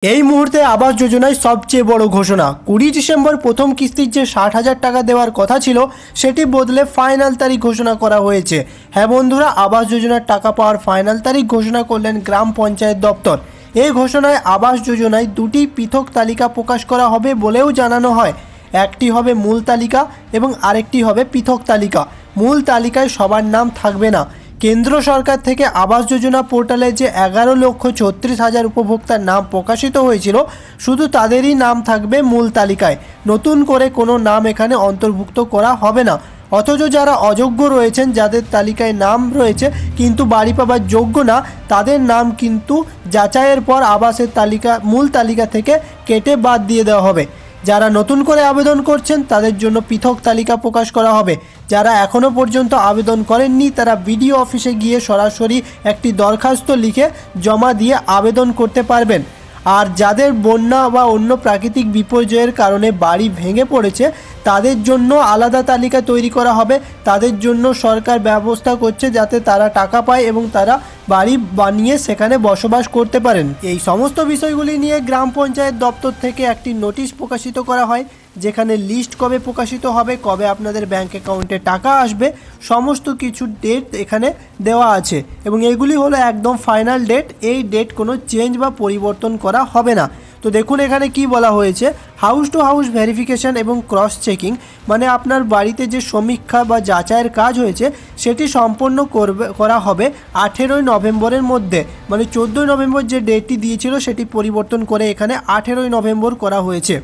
এই মুহূর্তে আবাস যোজনায় সবচেয়ে বড় ঘোষণা 20 ডিসেম্বর প্রথম কিস্তির যে 60,000 টাকা দেওয়ার কথা ছিল সেটি বদলে ফাইনাল তারিখ ঘোষণা করা হয়েছে। হ্যাঁ বন্ধুরা, আবাস যোজনার টাকা পাওয়ার ফাইনাল তারিখ ঘোষণা করলেন গ্রাম পঞ্চায়েত দপ্তর। এই ঘোষণায় আবাস যোজনায় দুটি পৃথক তালিকা প্রকাশ করা হবে বলেও জানানো হয়। একটি হবে মূল তালিকা এবং আরেকটি হবে পৃথক তালিকা। মূল তালিকায় সবার নাম থাকবে না। কেন্দ্র সরকার থেকে আবাস যোজনা পোর্টালে যে 11,36,000 উপভোক্তার নাম প্রকাশিত হয়েছিল, শুধু তাদেরই নাম থাকবে মূল তালিকায়। নতুন করে কোনো নাম এখানে অন্তর্ভুক্ত করা হবে না। অথচ যারা অযোগ্য রয়েছেন, যাদের তালিকায় নাম রয়েছে কিন্তু বাড়ি পাবার যোগ্য না, তাদের নাম কিন্তু যাচাইয়ের পর আবাসের মূল তালিকা থেকে কেটে বাদ দিয়ে দেওয়া হবে। যারা নতুন করে আবেদন করছেন তাদের জন্য পৃথক তালিকা প্রকাশ করা হবে। যারা এখনও পর্যন্ত আবেদন করেননি তারা বিডিও অফিসে গিয়ে সরাসরি একটি দরখাস্ত লিখে জমা দিয়ে আবেদন করতে পারবেন। আর যাদের বন্যা বা অন্য প্রাকৃতিক বিপর্যয়ের কারণে বাড়ি ভেঙে পড়েছে তাদের জন্য আলাদা তালিকা তৈরি করা হবে। তাদের জন্য সরকার ব্যবস্থা করছে যাতে তারা টাকা পায় এবং তারা বাড়ি বানিয়ে সেখানে বসবাস করতে পারেন। এই সমস্ত বিষয়গুলি নিয়ে গ্রাম পঞ্চায়েত দপ্তর থেকে একটি নোটিশ প্রকাশিত করা হয়, যেখানে লিস্ট কবে প্রকাশিত হবে, কবে আপনাদের ব্যাংক অ্যাকাউন্টে টাকা আসবে, সমস্ত কিছু ডেট এখানে দেওয়া আছে এবং এগুলি হলো একদম ফাইনাল ডেট। এই ডেট কোনো চেঞ্জ বা পরিবর্তন করা হবে না। তো দেখুন এখানে কি বলা হয়েছে, হাউস টু হাউস ভেরিফিকেশন এবং ক্রস চেকিং, মানে আপনার বাড়িতে যে সমীক্ষা বা যাচাইয়ের কাজ হয়েছে সেটি সম্পন্ন করা হবে 18ই নভেম্বরের মধ্যে। মানে 14ই নভেম্বর যে ডেটটি দিয়েছিল সেটি পরিবর্তন করে এখানে 18ই নভেম্বর করা হয়েছে।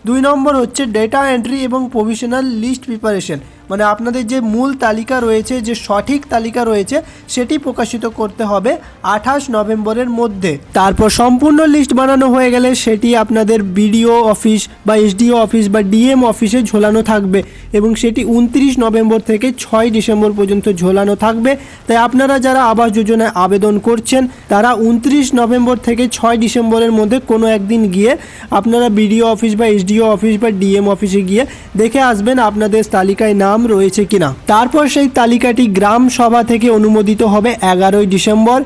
2 নম্বর হচ্ছে ডেটা এন্ট্রি এবং প্রভিশনাল লিস্ট প্রিপারেশন, মানে আপনাদের যে মূল তালিকা রয়েছে, যে সঠিক তালিকা রয়েছে সেটি প্রকাশিত করতে হবে 28 নভেম্বরের মধ্যে। তারপর সম্পূর্ণ লিস্ট বানানো হয়ে গেলে সেটি আপনাদের বিডিও অফিস বা এসডিও অফিস বা ডিএম অফিসে ঝোলানো থাকবে এবং সেটি 29 নভেম্বর থেকে 6 ডিসেম্বর পর্যন্ত ঝোলানো থাকবে। তাই আপনারা যারা আবাস যোজনায় আবেদন করছেন তারা 29 নভেম্বর থেকে 6 ডিসেম্বরের মধ্যে কোনো একদিন গিয়ে আপনারা বিডিও অফিস বা এসডিও অফিস বা ডিএম অফিসে গিয়ে দেখে আসবেন আপনাদের তালিকায় নাম রয়েছে কিনা। তারপর সেই তালিকাটি গ্রাম সভা থেকে অনুমোদিত হবে 11ই ডিসেম্বর।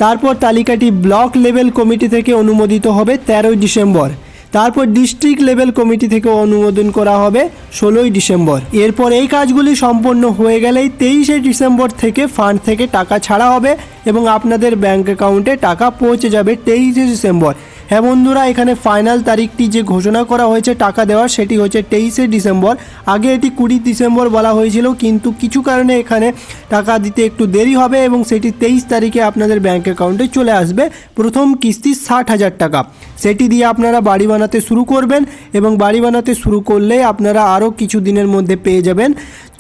তারপর তালিকাটি ব্লক লেভেল কমিটি থেকে অনুমোদিত হবে 13ই ডিসেম্বর। তারপর ডিস্ট্রিক্ট লেভেল কমিটি থেকে অনুমোদন করা হবে 16ই ডিসেম্বর। এরপর এই কাজগুলি সম্পন্ন হয়ে গেলেই 23শে ডিসেম্বর থেকে ফান্ড থেকে টাকা ছাড়া হবে এবং আপনাদের ব্যাংক অ্যাকাউন্টে টাকা পৌঁছে যাবে 23শে ডিসেম্বর। হ্যাঁ বন্ধুরা, এখানে ফাইনাল তারিখটি যে ঘোষণা করা হয়েছে টাকা দেওয়ার সেটি হচ্ছে 23শে ডিসেম্বর। আগে এটি 20 ডিসেম্বর বলা হয়েছিল, কিন্তু কিছু কারণে এখানে টাকা দিতে একটু দেরি হবে এবং সেটি 23 তারিখে আপনাদের ব্যাংক অ্যাকাউন্টে চলে আসবে। প্রথম কিস্তি 60,000 টাকা, সেটি দিয়ে আপনারা বাড়ি বানাতে শুরু করবেন এবং বাড়ি বানাতে শুরু করলেই আপনারা আরও কিছু দিনের মধ্যে পেয়ে যাবেন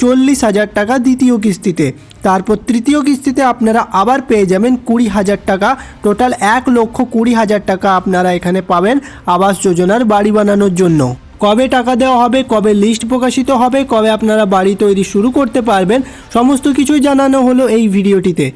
40,000 টাকা দ্বিতীয় কিস্তিতে। তারপর তৃতীয় কিস্তিতে আপনারা আবার পেয়ে যাবেন 20,000 টাকা। টোটাল 1,20,000 টাকা আপনারা এখানে পাবেন আবাস যোজনার বাড়ি বানানোর জন্য। কবে টাকা দেওয়া হবে, কবে লিস্ট প্রকাশিত হবে, কবে আপনারা বাড়ি তৈরি শুরু করতে পারবেন, সমস্ত কিছুই জানানো হলো এই ভিডিওটিতে।